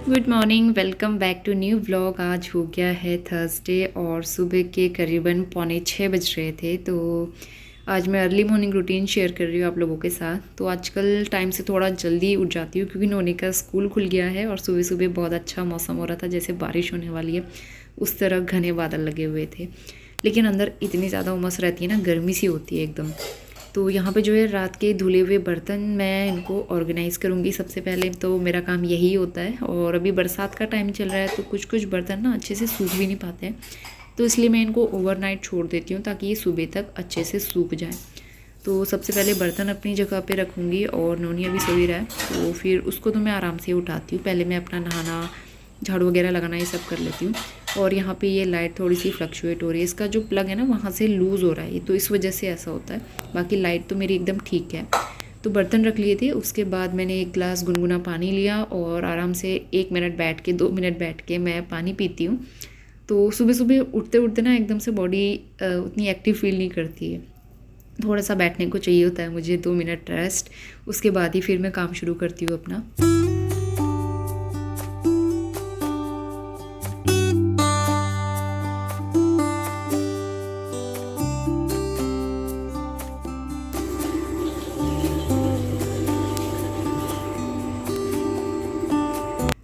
Good morning, welcome back to new vlog. आज हो गया है थर्सडे और सुबह के करीबन 5:45 बज रहे थे। तो आज मैं अर्ली मॉर्निंग रूटीन शेयर कर रही हूँ आप लोगों के साथ। तो आजकल टाइम से थोड़ा जल्दी उठ जाती हूँ क्योंकि नोनी का स्कूल खुल गया है और सुबह सुबह बहुत अच्छा मौसम हो रहा था, जैसे बारिश होने वाली है उस तरह घने बादल लगे हुए थे। लेकिन अंदर इतनी ज़्यादा उमस रहती है ना, गर्मी सी होती है एकदम। तो यहाँ पे जो है रात के धुले हुए बर्तन मैं इनको ऑर्गेनाइज़ करूँगी। सबसे पहले तो मेरा काम यही होता है। और अभी बरसात का टाइम चल रहा है तो कुछ कुछ बर्तन ना अच्छे से सूख भी नहीं पाते हैं, तो इसलिए मैं इनको ओवरनाइट छोड़ देती हूँ ताकि ये सुबह तक अच्छे से सूख जाए। तो सबसे पहले बर्तन अपनी जगह पे रखूँगी और नोनी अभी सो ही रहा है, तो फिर उसको तो मैं आराम से उठाती हूँ। पहले मैं अपना नहाना, झाड़ू वगैरह लगाना ये सब कर लेती हूँ। और यहाँ पे ये लाइट थोड़ी सी फ्लक्चुएट हो रही है, इसका जो प्लग है ना वहाँ से लूज़ हो रहा है, तो इस वजह से ऐसा होता है। बाकी लाइट तो मेरी एकदम ठीक है। तो बर्तन रख लिए थे, उसके बाद मैंने एक गिलास गुनगुना पानी लिया और आराम से 1 मिनट बैठ के 2 मिनट बैठ के मैं पानी पीती हूँ। तो सुबह सुबह उठते उठते ना एकदम से बॉडी उतनी एक्टिव फील नहीं करती है, थोड़ा सा बैठने को चाहिए होता है मुझे, 2 मिनट रेस्ट। उसके बाद ही फिर मैं काम शुरू करती हूँ अपना।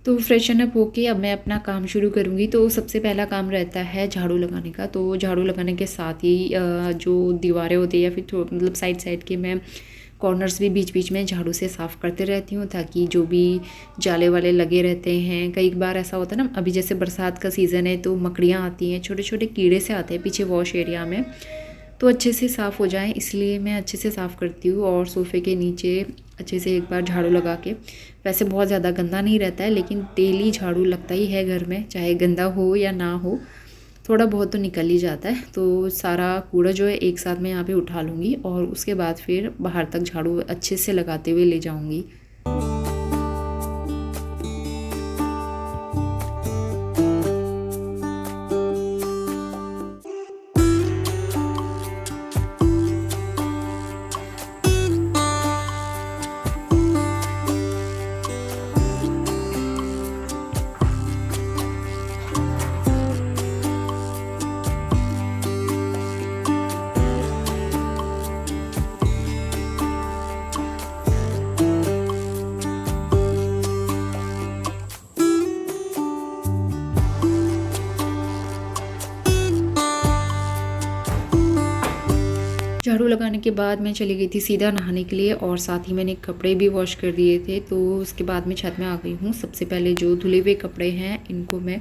तो फ्रेशन अप होके अब मैं अपना काम शुरू करूँगी। तो सबसे पहला काम रहता है झाड़ू लगाने का। तो झाड़ू लगाने के साथ ही जो दीवारें होती है या फिर मतलब साइड साइड के मैं कॉर्नर्स भी बीच बीच में झाड़ू से साफ़ करते रहती हूँ, ताकि जो भी जाले वाले लगे रहते हैं, कई बार ऐसा होता है ना, अभी जैसे बरसात का सीज़न है तो मकड़ियाँ आती हैं, छोटे छोटे कीड़े से आते हैं पीछे वॉश एरिया में, तो अच्छे से साफ़ हो जाए इसलिए मैं अच्छे से साफ़ करती हूँ। और सोफ़े के नीचे अच्छे से एक बार झाड़ू लगा के, वैसे बहुत ज़्यादा गंदा नहीं रहता है लेकिन डेली झाड़ू लगता ही है घर में, चाहे गंदा हो या ना हो, थोड़ा बहुत तो निकल ही जाता है। तो सारा कूड़ा जो है एक साथ मैं यहाँ पे उठा लूँगी और उसके बाद फिर बाहर तक झाड़ू अच्छे से लगाते हुए ले जाऊँगी। झाड़ू लगाने के बाद मैं चली गई थी सीधा नहाने के लिए और साथ ही मैंने कपड़े भी वॉश कर दिए थे। तो उसके बाद मैं छत में आ गई हूँ। सबसे पहले जो धुले हुए कपड़े हैं इनको मैं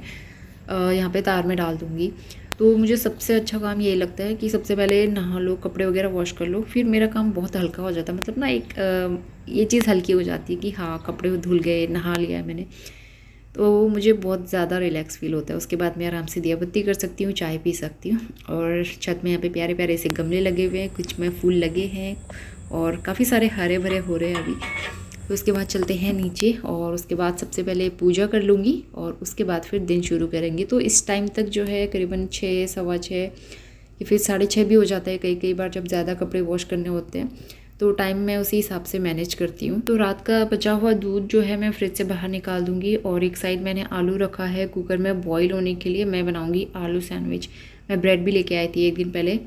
यहाँ पे तार में डाल दूँगी। तो मुझे सबसे अच्छा काम ये लगता है कि सबसे पहले नहा लो, कपड़े वगैरह वॉश कर लो, फिर मेरा काम बहुत हल्का हो जाता है। मतलब ना एक ये चीज़ हल्की हो जाती है कि हाँ कपड़े धुल गए, नहा लिया है मैंने, तो मुझे बहुत ज़्यादा रिलैक्स फील होता है। उसके बाद मैं आराम से दिया बत्ती कर सकती हूँ, चाय पी सकती हूँ। और छत में यहाँ पे प्यारे प्यारे से गमले लगे हुए हैं, कुछ में फूल लगे हैं और काफ़ी सारे हरे भरे हो रहे हैं अभी। तो उसके बाद चलते हैं नीचे और उसके बाद सबसे पहले पूजा कर लूँगी और उसके बाद फिर दिन शुरू करेंगे। तो इस टाइम तक जो है करीबन 6, सवा 6 या फिर 6:30 भी हो जाता है कई बार, जब ज़्यादा कपड़े वॉश करने होते हैं तो टाइम मैं उसी हिसाब से मैनेज करती हूँ। तो रात का बचा हुआ दूध जो है मैं फ्रिज से बाहर निकाल दूँगी और एक साइड मैंने आलू रखा है कुकर में बॉईल होने के लिए। मैं बनाऊँगी आलू सैंडविच। मैं ब्रेड भी लेके आई थी एक दिन पहले,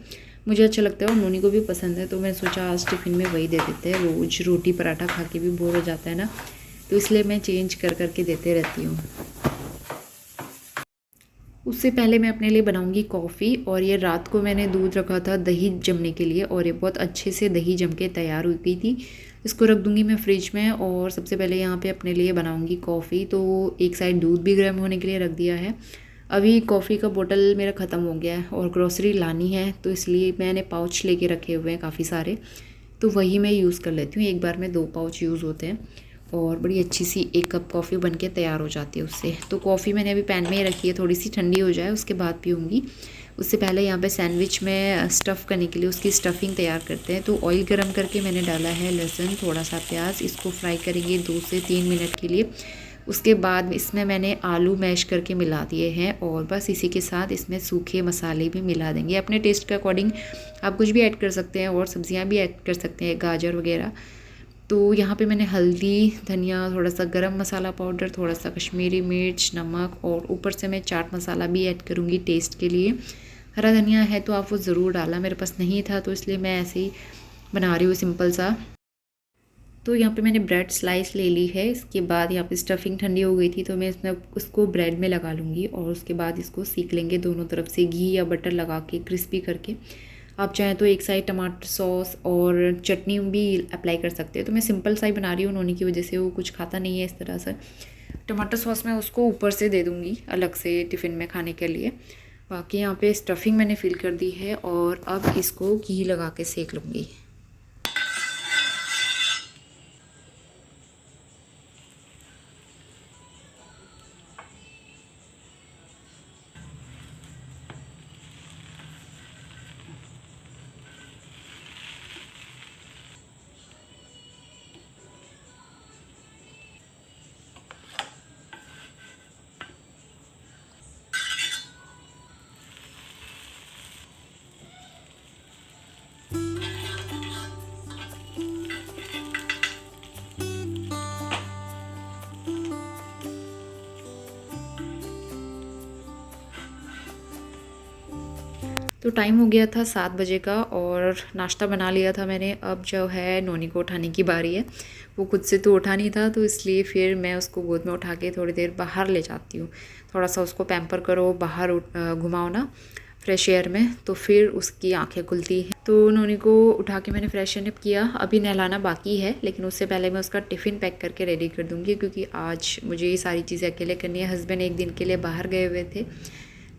मुझे अच्छा लगता है और नोनी को भी पसंद है, तो मैं सोचा आज टिफ़िन में वही दे देते हैं। रोज़ रोटी पराठा खा के भी बोर हो जाता है ना, तो इसलिए मैं चेंज कर करके देते रहती हूँ। उससे पहले मैं अपने लिए बनाऊंगी कॉफ़ी। और ये रात को मैंने दूध रखा था दही जमने के लिए और ये बहुत अच्छे से दही जम के तैयार हुई गई थी। इसको रख दूंगी मैं फ्रिज में और सबसे पहले यहाँ पे अपने लिए बनाऊंगी कॉफ़ी। तो एक साइड दूध भी गर्म होने के लिए रख दिया है। अभी कॉफ़ी का बोतल मेरा ख़त्म हो गया है और ग्रॉसरी लानी है, तो इसलिए मैंने पाउच लेके रखे हुए हैं काफ़ी सारे, तो वही मैं यूज़ कर लेती हूँ। एक बार में 2 पाउच यूज़ होते हैं और बड़ी अच्छी सी 1 कप कॉफ़ी बन के तैयार हो जाती है उससे। तो कॉफ़ी मैंने अभी पैन में ही रखी है, थोड़ी सी ठंडी हो जाए उसके बाद पीऊँगी। उससे पहले यहाँ पे सैंडविच में स्टफ़ करने के लिए उसकी स्टफ़िंग तैयार करते हैं। तो ऑयल गरम करके मैंने डाला है लहसुन, थोड़ा सा प्याज, इसको फ्राई करेंगे 2 से 3 मिनट के लिए। उसके बाद इसमें मैंने आलू मैश करके मिला दिए हैं और बस इसी के साथ इसमें सूखे मसाले भी मिला देंगे। अपने टेस्ट के अकॉर्डिंग आप कुछ भी ऐड कर सकते हैं और सब्जियां भी ऐड कर सकते हैं, गाजर वगैरह। तो यहाँ पे मैंने हल्दी, धनिया, थोड़ा सा गरम मसाला पाउडर, थोड़ा सा कश्मीरी मिर्च, नमक और ऊपर से मैं चाट मसाला भी ऐड करूँगी टेस्ट के लिए। हरा धनिया है तो आप वो ज़रूर डालना, मेरे पास नहीं था तो इसलिए मैं ऐसे ही बना रही हूँ सिंपल सा। तो यहाँ पे मैंने ब्रेड स्लाइस ले ली है। इसके बाद यहाँ पे स्टफिंग ठंडी हो गई थी तो मैं इसमें उसको ब्रेड में लगा लूँगी और उसके बाद इसको सीक लेंगे दोनों तरफ से घी या बटर लगा के क्रिस्पी करके। आप चाहें तो एक साइड टमाटर सॉस और चटनी भी अप्लाई कर सकते हैं। तो मैं सिंपल सा ही बना रही हूँ, नोनी की वजह से वो कुछ खाता नहीं है इस तरह से। टमाटर सॉस मैं उसको ऊपर से दे दूँगी अलग से टिफ़िन में खाने के लिए। बाकी यहाँ पे स्टफिंग मैंने फिल कर दी है और अब इसको घी लगा के सेक लूँगी। तो टाइम हो गया था 7 बजे का और नाश्ता बना लिया था मैंने। अब जो है नोनी को उठाने की बारी है। वो खुद से तो उठा नहीं था तो इसलिए फिर मैं उसको गोद में उठा के थोड़ी देर बाहर ले जाती हूँ। थोड़ा सा उसको पैम्पर करो, बाहर घुमाओ ना फ्रेश एयर में, तो फिर उसकी आंखें खुलती हैं। तो नोनी को उठा के मैंने फ्रेशन अप किया। अभी नहलाना बाकी है लेकिन उससे पहले मैं उसका टिफ़िन पैक करके रेडी कर दूँगी क्योंकि आज मुझे ये सारी चीज़ें अकेले करनी है। हस्बैंड एक दिन के लिए बाहर गए हुए थे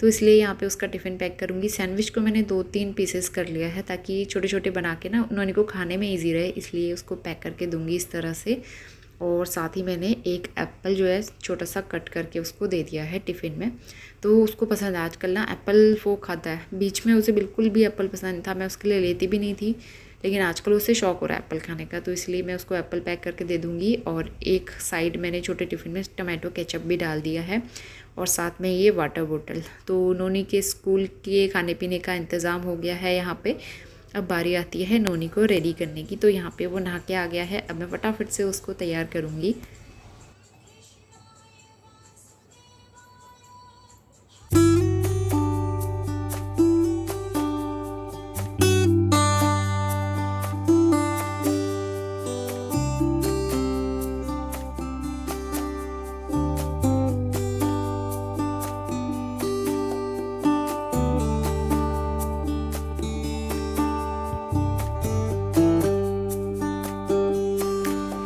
तो इसलिए यहाँ पे उसका टिफ़िन पैक करूँगी। सैंडविच को मैंने 2-3 पीसेस कर लिया है ताकि छोटे छोटे बना के ना उन्होंने को खाने में इजी रहे, इसलिए उसको पैक करके दूँगी इस तरह से। और साथ ही मैंने एक एप्पल जो है छोटा सा कट करके उसको दे दिया है टिफ़िन में। तो उसको पसंद है आजकल ना, एप्पल वो खाता है। बीच में उसे बिल्कुल भी एप्पल पसंद नहीं था, मैं उसके लिए लेती भी नहीं थी, लेकिन आजकल उसे शौक़ हो रहा है एप्पल खाने का, तो इसलिए मैं उसको एप्पल पैक करके दे दूँगी। और एक साइड मैंने छोटे टिफ़िन में टमाटो केचप भी डाल दिया है और साथ में ये वाटर बोतल। तो नोनी के स्कूल के खाने पीने का इंतज़ाम हो गया है यहाँ पे। अब बारी आती है नोनी को रेडी करने की। तो यहाँ पे वो नहा के आ गया है, अब मैं फटाफट से उसको तैयार करूँगी।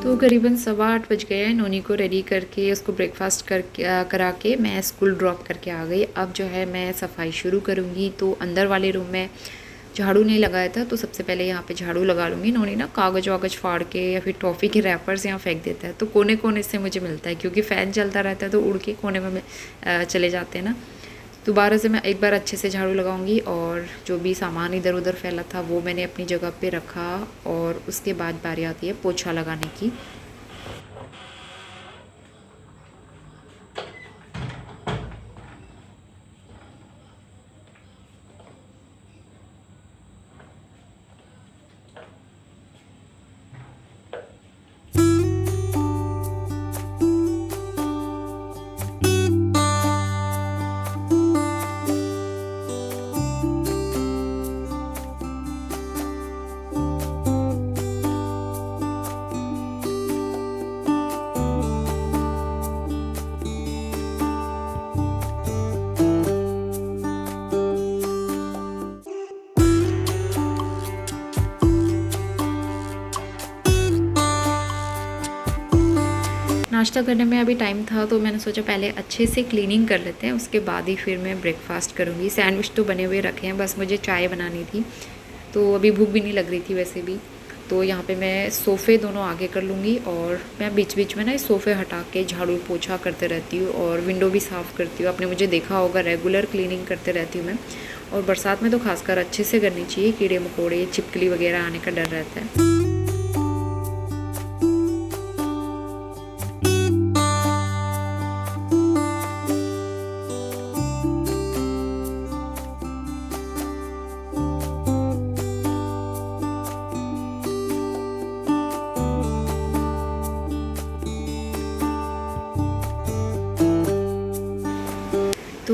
तो करीबन 7:15 बज गए हैं। नोनी को रेडी करके उसको ब्रेकफास्ट करा के मैं स्कूल ड्रॉप करके आ गई। अब जो है मैं सफाई शुरू करूँगी। तो अंदर वाले रूम में झाड़ू नहीं लगाया था तो सबसे पहले यहाँ पे झाड़ू लगा लूँगी। नोनी ना कागज़ वागज़ फाड़ के या फिर टॉफ़ी के रैपर्स यहाँ फेंक देता है, तो कोने कोने से मुझे मिलता है क्योंकि फ़ैन चलता रहता है तो उड़ के कोने में चले जाते हैं ना। दोबारा से मैं एक बार अच्छे से झाड़ू लगाऊंगी और जो भी सामान इधर उधर फैला था वो मैंने अपनी जगह पे रखा। और उसके बाद बारी आती है पोछा लगाने की। नाश्ता करने में अभी टाइम था तो मैंने सोचा पहले अच्छे से क्लीनिंग कर लेते हैं, उसके बाद ही फिर मैं ब्रेकफास्ट करूँगी। सैंडविच तो बने हुए रखे हैं, बस मुझे चाय बनानी थी, तो अभी भूख भी नहीं लग रही थी वैसे भी। तो यहाँ पे मैं सोफ़े दोनों आगे कर लूँगी और मैं बीच बीच में ना इस सोफ़े हटा के झाड़ू पोछा करते रहती हूँ और विंडो भी साफ़ करती हूँ। आपने मुझे देखा होगा रेगुलर क्लीनिंग करते रहती हूँ मैं। और बरसात में तो खासकर अच्छे से करनी चाहिए, कीड़े मकोड़े छिपकली वगैरह आने का डर रहता है।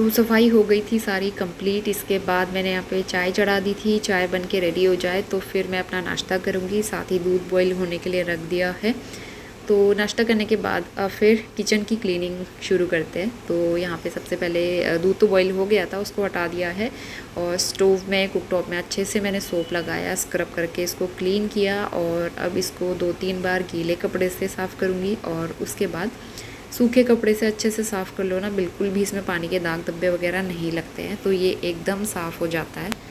तो सफाई हो गई थी सारी कंप्लीट। इसके बाद मैंने यहाँ पे चाय चढ़ा दी थी, चाय बन के रेडी हो जाए तो फिर मैं अपना नाश्ता करूँगी। साथ ही दूध बॉईल होने के लिए रख दिया है। तो नाश्ता करने के बाद फिर किचन की क्लीनिंग शुरू करते हैं। तो यहाँ पे सबसे पहले दूध तो बॉईल हो गया था, उसको हटा दिया है और स्टोव में कुकटॉप में अच्छे से मैंने सोप लगाया, स्क्रब करके इसको क्लीन किया। और अब इसको 2-3 बार गीले कपड़े से साफ़ करूँगी और उसके बाद सूखे कपड़े से अच्छे से साफ़ कर लो ना, बिल्कुल भी इसमें पानी के दाग धब्बे वगैरह नहीं लगते हैं, तो ये एकदम साफ़ हो जाता है।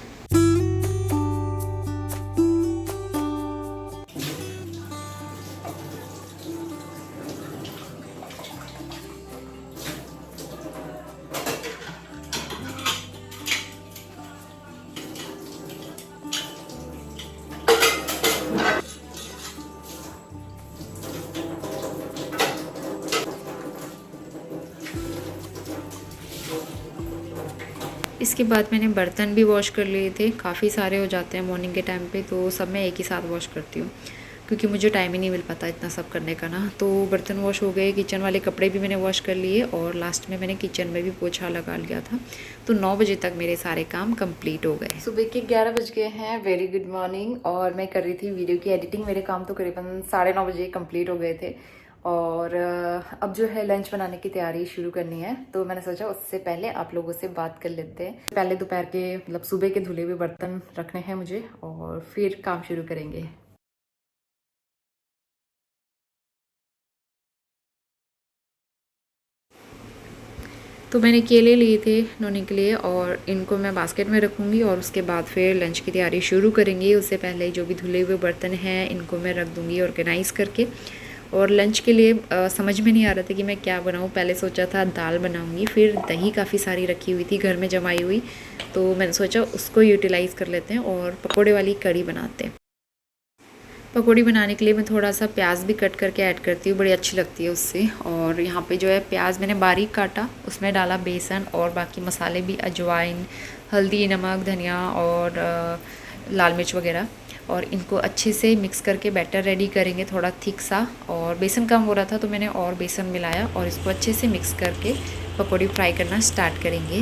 इसके बाद मैंने बर्तन भी वॉश कर लिए थे, काफ़ी सारे हो जाते हैं मॉर्निंग के टाइम पे, तो सब मैं एक ही साथ वॉश करती हूँ क्योंकि मुझे टाइम ही नहीं मिल पाता इतना सब करने का ना। तो बर्तन वॉश हो गए, किचन वाले कपड़े भी मैंने वॉश कर लिए और लास्ट में मैंने किचन में भी पोछा लगा लिया था। तो 9 बजे तक मेरे सारे काम कंप्लीट हो गए। सुबह के 11 बज गए हैं। Very good morning. और मैं कर रही थी वीडियो की एडिटिंग। मेरे काम तो करीबन 9:30 बजे कंप्लीट हो गए थे और अब जो है लंच बनाने की तैयारी शुरू करनी है। तो मैंने सोचा उससे पहले आप लोगों से बात कर लेते हैं। पहले दोपहर के मतलब सुबह के धुले हुए बर्तन रखने हैं मुझे और फिर काम शुरू करेंगे। तो मैंने केले लिए थे नोनी के लिए और इनको मैं बास्केट में रखूँगी और उसके बाद फिर लंच की तैयारी शुरू करेंगी। उससे पहले जो भी धुले हुए बर्तन हैं इनको मैं रख दूँगी ऑर्गेनाइज़ करके। और लंच के लिए समझ में नहीं आ रहा था कि मैं क्या बनाऊँ। पहले सोचा था दाल बनाऊँगी, फिर दही काफ़ी सारी रखी हुई थी घर में जमाई हुई, तो मैंने सोचा उसको यूटिलाइज़ कर लेते हैं और पकोड़े वाली कड़ी बनाते हैं। पकौड़ी बनाने के लिए मैं थोड़ा सा प्याज भी कट करके ऐड करती हूँ, बड़ी अच्छी लगती है उससे। और यहाँ पे जो है प्याज मैंने बारीक काटा, उसमें डाला बेसन और बाकी मसाले भी, अजवाइन, हल्दी, नमक, धनिया और लाल मिर्च वगैरह। और इनको अच्छे से मिक्स करके बैटर रेडी करेंगे, थोड़ा थिक सा। और बेसन कम हो रहा था तो मैंने और बेसन मिलाया और इसको अच्छे से मिक्स करके पकौड़ी फ्राई करना स्टार्ट करेंगे।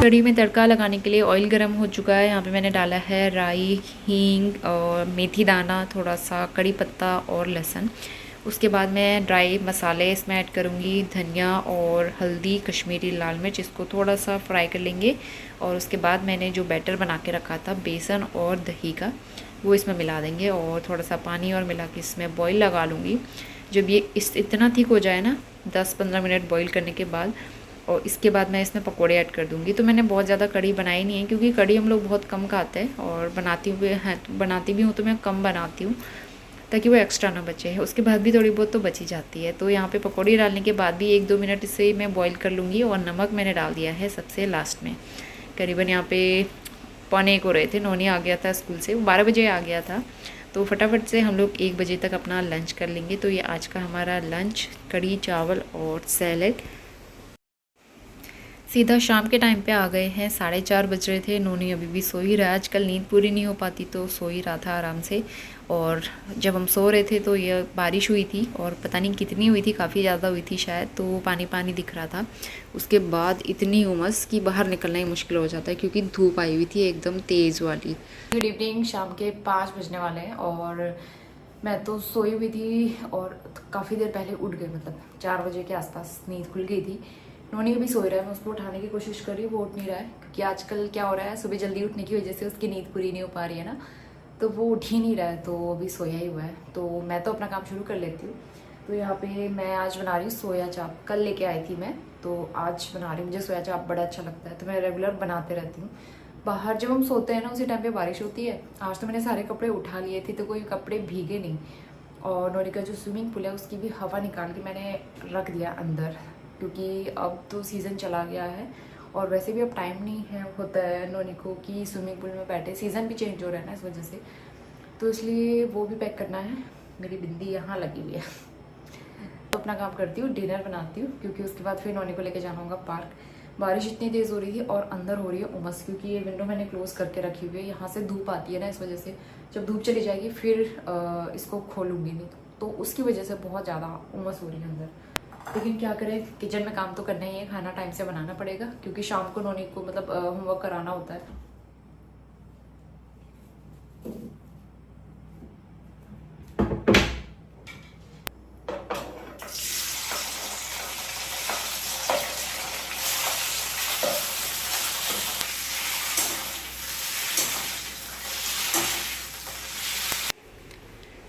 कढ़ी में तड़का लगाने के लिए ऑयल गरम हो चुका है। यहाँ पे मैंने डाला है राई, हींग और मेथी दाना, थोड़ा सा कड़ी पत्ता और लहसुन। उसके बाद मैं ड्राई मसाले इसमें ऐड करूँगी, धनिया और हल्दी, कश्मीरी लाल मिर्च, इसको थोड़ा सा फ्राई कर लेंगे। और उसके बाद मैंने जो बैटर बना के रखा था बेसन और दही का, वो इसमें मिला देंगे और थोड़ा सा पानी और मिला के इसमें बॉईल लगा लूँगी। जब ये इतना थिक हो जाए ना, 10-15 मिनट बॉईल करने के बाद, और इसके बाद मैं इसमें पकोड़े ऐड कर दूँगी। तो मैंने बहुत ज़्यादा कढ़ी बनाई नहीं है क्योंकि कढ़ी हम लोग बहुत कम खाते हैं और बनाती भी हूँ तो मैं कम बनाती हूँ ताकि वो एक्स्ट्रा ना बचे। उसके बाद भी थोड़ी बहुत तो बची जाती है। तो यहाँ पे पकौड़ी डालने के बाद भी 1-2 मिनट इसे मैं बॉईल कर लूँगी। और नमक मैंने डाल दिया है सबसे लास्ट में। करीबन यहाँ पे 12:45 हो रहे थे, नोनी आ गया था स्कूल से, वो 12 बजे आ गया था। तो फटाफट से हम लोग 1 बजे तक अपना लंच कर लेंगे। तो ये आज का हमारा लंच, कढ़ी चावल और सैलेड। सीधा शाम के टाइम पे आ गए हैं, 4:30 बज रहे थे। नोनी अभी भी सो ही रहा है, आजकल नींद पूरी नहीं हो पाती तो सो ही रहा था आराम से। और जब हम सो रहे थे तो ये बारिश हुई थी और पता नहीं कितनी हुई थी, काफ़ी ज़्यादा हुई थी शायद, तो पानी पानी दिख रहा था। उसके बाद इतनी उमस कि बाहर निकलना ही मुश्किल हो जाता है क्योंकि धूप आई हुई थी एकदम तेज़ वाली। गुड इवनिंग, शाम के 5 बजने वाले हैं और मैं तो सोई हुई थी और काफ़ी देर पहले उठ गई, मतलब 4 बजे के आसपास नींद खुल गई थी। नोनी भी सोई रहा है, मैं उसको उठाने की कोशिश कर रही हूँ, वो उठ नहीं रहा है क्योंकि आजकल क्या हो रहा है, सुबह जल्दी उठने की वजह से उसकी नींद पूरी नहीं हो पा रही है ना, तो वो उठ ही नहीं रहा है, तो वो अभी सोया ही हुआ है। तो मैं तो अपना काम शुरू कर लेती हूँ। तो यहाँ पे मैं आज बना रही हूँ सोया चाप, कल लेके आई थी मैं, तो आज बना रही हूँ। मुझे सोया चाप बड़ा अच्छा लगता है तो मैं रेगुलर बनाते रहती हूँ। बाहर जब हम सोते हैं ना उसी टाइम पे बारिश होती है। आज तो मैंने सारे कपड़े उठा लिए थे तो कोई कपड़े भीगे नहीं। और नोनी का जो स्विमिंग पूल है उसकी भी हवा निकाल के मैंने रख दिया अंदर, क्योंकि अब तो सीज़न चला गया है और वैसे भी अब टाइम नहीं है होता है नोनी को कि स्विमिंग पूल में बैठे, सीज़न भी चेंज हो रहा है ना इस वजह से, तो इसलिए वो भी पैक करना है। मेरी बिंदी यहाँ लगी हुई है। तो अपना काम करती हूँ, डिनर बनाती हूँ, क्योंकि उसके बाद फिर नोनी को लेके जाना होगा पार्क। बारिश इतनी तेज़ हो रही थी और अंदर हो रही है उमस, क्योंकि ये विंडो मैंने क्लोज करके रखी हुई है। यहाँ से धूप आती है ना, इस वजह से जब धूप चली जाएगी फिर इसको खोलूँगी नहीं, तो उसकी वजह से बहुत ज़्यादा उमस हो रही है अंदर। लेकिन क्या करें, किचन में काम तो करना ही है, खाना टाइम से बनाना पड़ेगा, क्योंकि शाम को नोनी को मतलब होमवर्क कराना होता है।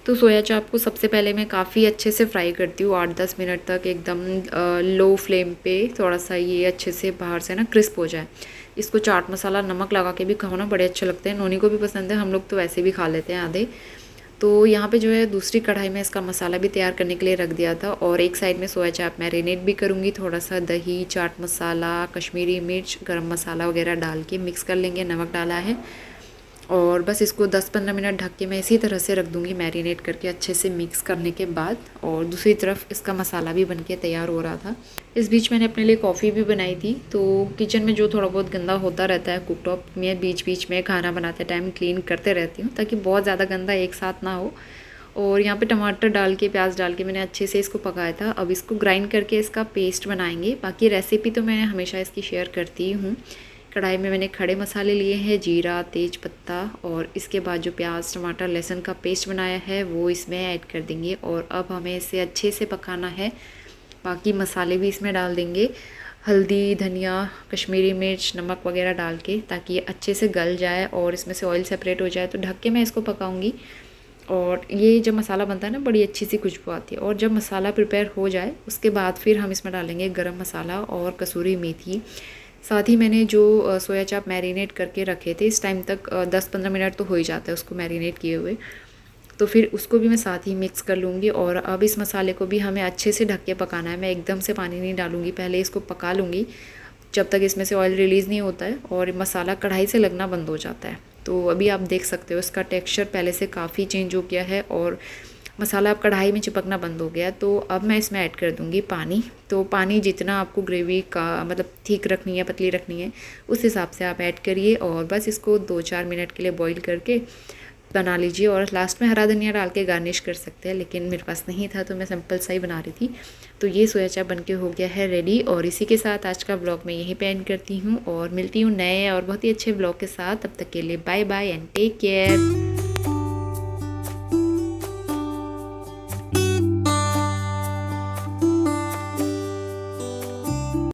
तो सोया चाप को सबसे पहले मैं काफ़ी अच्छे से फ्राई करती हूँ 8-10 मिनट तक, एकदम लो फ्लेम पे, थोड़ा सा ये अच्छे से बाहर से ना क्रिस्प हो जाए। इसको चाट मसाला नमक लगा के भी खाओ ना, बड़े अच्छे लगते हैं। नोनी को भी पसंद है, हम लोग तो वैसे भी खा लेते हैं आधे। तो यहाँ पे जो है दूसरी कढ़ाई में इसका मसाला भी तैयार करने के लिए रख दिया था, और एक साइड में सोया चाप मैरिनेट भी करूँगी। थोड़ा सा दही, चाट मसाला, कश्मीरी मिर्च, गरम मसाला वगैरह डाल के मिक्स कर लेंगे, नमक डाला है। और बस इसको 10-15 मिनट ढक के मैं इसी तरह से रख दूँगी मैरिनेट करके, अच्छे से मिक्स करने के बाद। और दूसरी तरफ इसका मसाला भी बनके तैयार हो रहा था। इस बीच मैंने अपने लिए कॉफ़ी भी बनाई थी। तो किचन में जो थोड़ा बहुत गंदा होता रहता है, कुकटॉप में बीच बीच में खाना बनाते टाइम क्लीन करते रहती हूँ, ताकि बहुत ज़्यादा गंदा एक साथ ना हो। और यहाँ पे टमाटर डाल के, प्याज डाल के मैंने अच्छे से इसको पकाया था। अब इसको ग्राइंड करके इसका पेस्ट बनाएंगे। बाकी रेसिपी तो मैं हमेशा इसकी शेयर करती हूँ। कढ़ाई में मैंने खड़े मसाले लिए हैं, जीरा, तेज पत्ता, और इसके बाद जो प्याज, टमाटर, लहसुन का पेस्ट बनाया है वो इसमें ऐड कर देंगे। और अब हमें इसे अच्छे से पकाना है। बाकी मसाले भी इसमें डाल देंगे, हल्दी, धनिया, कश्मीरी मिर्च, नमक वगैरह डाल के, ताकि ये अच्छे से गल जाए और इसमें से ऑयल सेपरेट हो जाए। तो ढक के मैं इसको पकाऊंगी। और ये जब मसाला बनता है ना, बड़ी अच्छी सी खुशबू आती है। और जब मसाला प्रिपेयर हो जाए उसके बाद फिर हम इसमें डालेंगे गरम मसाला और कसूरी मेथी। साथ ही मैंने जो सोया चाप मैरिनेट करके रखे थे, इस टाइम तक 10-15 मिनट तो हो ही जाता है उसको मैरिनेट किए हुए, तो फिर उसको भी मैं साथ ही मिक्स कर लूँगी। और अब इस मसाले को भी हमें अच्छे से ढक के पकाना है। मैं एकदम से पानी नहीं डालूँगी, पहले इसको पका लूँगी जब तक इसमें से ऑयल रिलीज़ नहीं होता है और मसाला कढ़ाई से लगना बंद हो जाता है। तो अभी आप देख सकते हो इसका टेक्स्चर पहले से काफ़ी चेंज हो गया है और मसाला अब कढ़ाई में चिपकना बंद हो गया। तो अब मैं इसमें ऐड कर दूँगी पानी। तो पानी जितना आपको ग्रेवी का मतलब ठीक रखनी है, पतली रखनी है, उस हिसाब से आप ऐड करिए। और बस इसको 2-4 मिनट के लिए बॉईल करके बना लीजिए। और लास्ट में हरा धनिया डाल के गार्निश कर सकते हैं, लेकिन मेरे पास नहीं था तो मैं सिंपल सा ही बना रही थी। तो ये सोया चाप बनके हो गया है रेडी। और इसी के साथ आज का ब्लॉग मैं यहीं पे एंड करती हूँ और मिलती हूँ नए और बहुत ही अच्छे ब्लॉग के साथ। तब तक के लिए bye bye and take care.